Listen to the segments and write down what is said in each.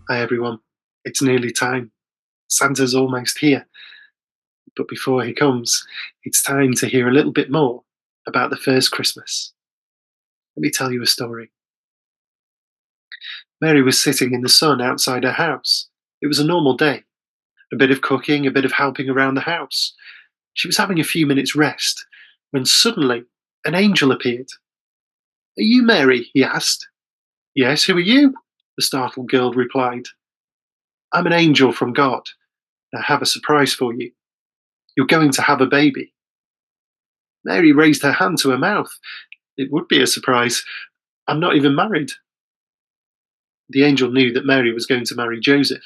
Hi everyone, it's nearly time. Santa's almost here, but before he comes, it's time to hear a little bit more about the first Christmas. Let me tell you a story. Mary was sitting in the sun outside her house. It was a normal day. A bit of cooking, a bit of helping around the house. She was having a few minutes' rest when suddenly an angel appeared. Are you Mary? He asked. Yes, who are you? The startled girl replied. I'm an angel from God. I have a surprise for you. You're going to have a baby. Mary raised her hand to her mouth. It would be a surprise. I'm not even married. The angel knew that Mary was going to marry Joseph.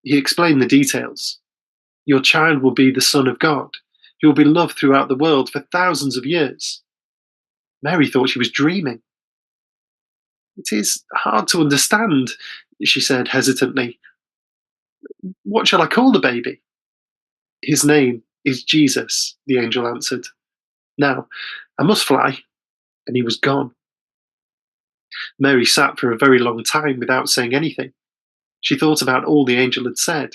He explained the details. Your child will be the Son of God. He will be loved throughout the world for thousands of years. Mary thought she was dreaming. It is hard to understand, she said hesitantly. What shall I call the baby? His name is Jesus, the angel answered. Now, I must fly. And he was gone. Mary sat for a very long time without saying anything. She thought about all the angel had said,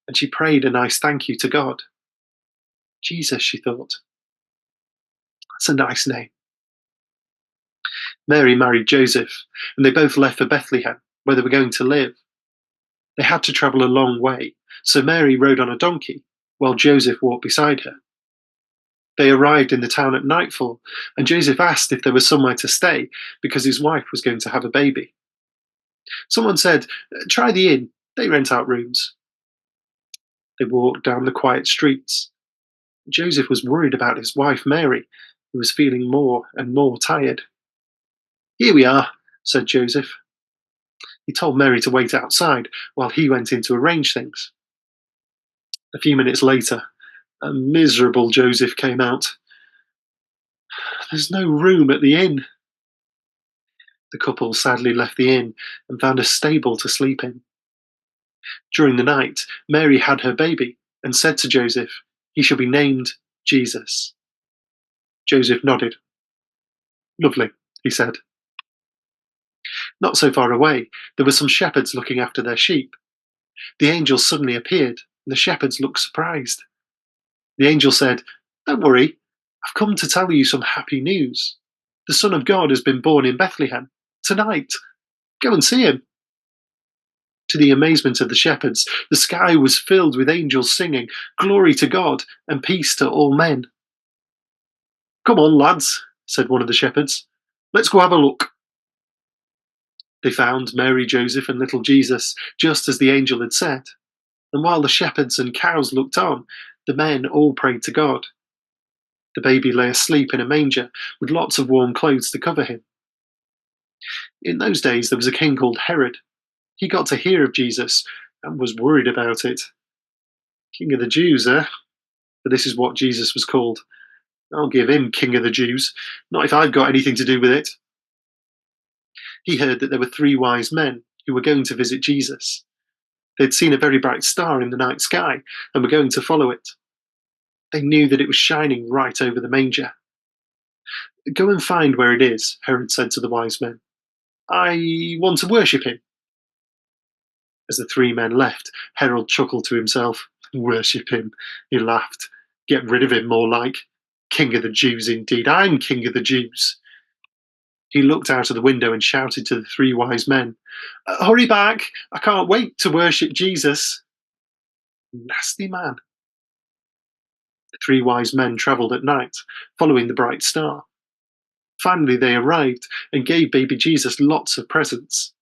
and she prayed a nice thank you to God. Jesus, she thought. That's a nice name. Mary married Joseph, and they both left for Bethlehem, where they were going to live. They had to travel a long way, so Mary rode on a donkey, while Joseph walked beside her. They arrived in the town at nightfall, and Joseph asked if there was somewhere to stay, because his wife was going to have a baby. Someone said, try the inn, they rent out rooms. They walked down the quiet streets. Joseph was worried about his wife Mary, who was feeling more and more tired. Here we are, said Joseph. He told Mary to wait outside while he went in to arrange things. A few minutes later, a miserable Joseph came out. There's no room at the inn. The couple sadly left the inn and found a stable to sleep in. During the night, Mary had her baby and said to Joseph, he shall be named Jesus. Joseph nodded. Lovely, he said. Not so far away, there were some shepherds looking after their sheep. The angel suddenly appeared, and the shepherds looked surprised. The angel said, don't worry, I've come to tell you some happy news. The Son of God has been born in Bethlehem, tonight. Go and see him. To the amazement of the shepherds, the sky was filled with angels singing, glory to God and peace to all men. Come on, lads, said one of the shepherds. Let's go have a look. They found Mary, Joseph, and little Jesus, just as the angel had said. And while the shepherds and cows looked on, the men all prayed to God. The baby lay asleep in a manger, with lots of warm clothes to cover him. In those days, there was a king called Herod. He got to hear of Jesus and was worried about it. King of the Jews, eh? But this is what Jesus was called. I'll give him King of the Jews, not if I've got anything to do with it. He heard that there were 3 wise men who were going to visit Jesus. They'd seen a very bright star in the night sky and were going to follow it. They knew that it was shining right over the manger. Go and find where it is, Herod said to the wise men. I want to worship him. As the 3 men left, Herod chuckled to himself. Worship him, he laughed. Get rid of him, more like. King of the Jews, indeed. I'm King of the Jews. He looked out of the window and shouted to the 3 wise men, hurry back, I can't wait to worship Jesus. Nasty man. The 3 wise men travelled at night, following the bright star. Finally they arrived and gave baby Jesus lots of presents.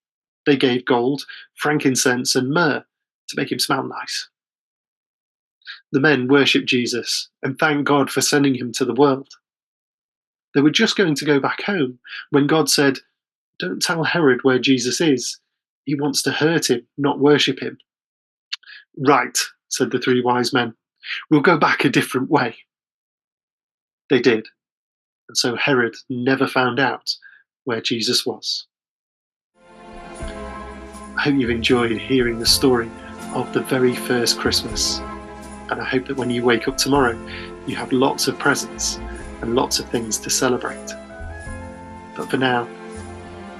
They gave gold, frankincense, and myrrh to make him smell nice. The men worshipped Jesus and thanked God for sending him to the world. They were just going to go back home when God said, don't tell Herod where Jesus is. He wants to hurt him, not worship him. Right, said the 3 wise men. We'll go back a different way. They did, and so Herod never found out where Jesus was. I hope you've enjoyed hearing the story of the very first Christmas, and I hope that when you wake up tomorrow, you have lots of presents and lots of things to celebrate. But for now,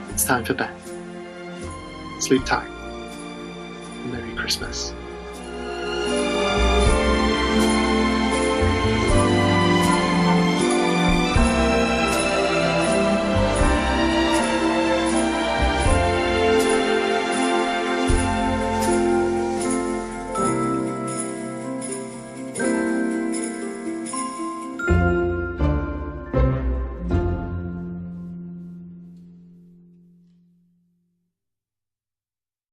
it's time for bed. Sleep tight. Merry Christmas.